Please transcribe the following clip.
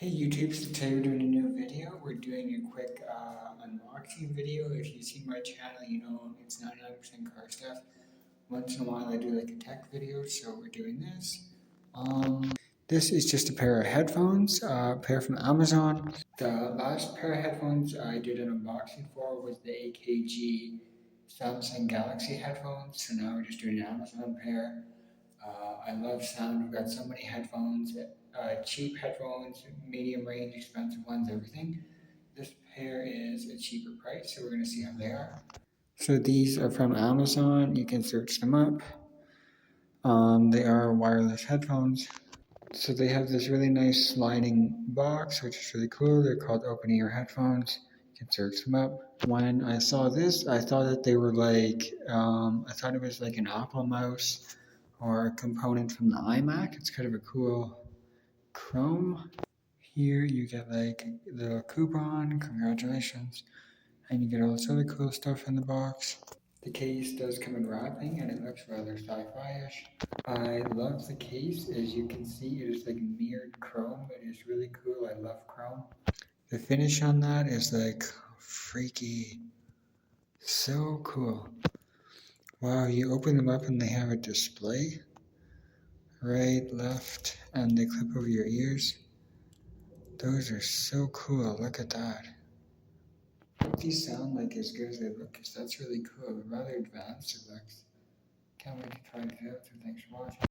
Hey YouTube, so today we're doing a new video. We're doing a quick unboxing video. If you see my channel, you know it's 99% car stuff. Once in a while I do like a tech video, so we're doing this. This is just a pair of headphones, a pair from Amazon. The last pair of headphones I did an unboxing for was the AKG Samsung Galaxy headphones, so now we're just doing an Amazon pair. I love sound. We've got so many headphones, cheap headphones, medium range, expensive ones, everything. This pair is a cheaper price, so we're going to see how they are. So these are from Amazon. You can search them up. They are wireless headphones. So they have this really nice sliding box, which is really cool. They're called open ear headphones. You can search them up. When I saw this, I thought that they were like, I thought it was like an Apple mouse or a component from the iMac. It's kind of a cool chrome. Here you get like the coupon, congratulations, and you get all this other cool stuff in the box. The case does come in wrapping and it looks rather sci-fi-ish. I love the case. As you can see, it is like mirrored chrome. It is really cool. I love chrome. The finish on that is like freaky. So cool. Wow, you open them up and they have a display. Right, left, and they clip over your ears. Those are so cool. Look at that. I hope these sound like as good as they look, because that's really cool. Rather advanced it looks. Can't wait to try it out, so thanks for watching.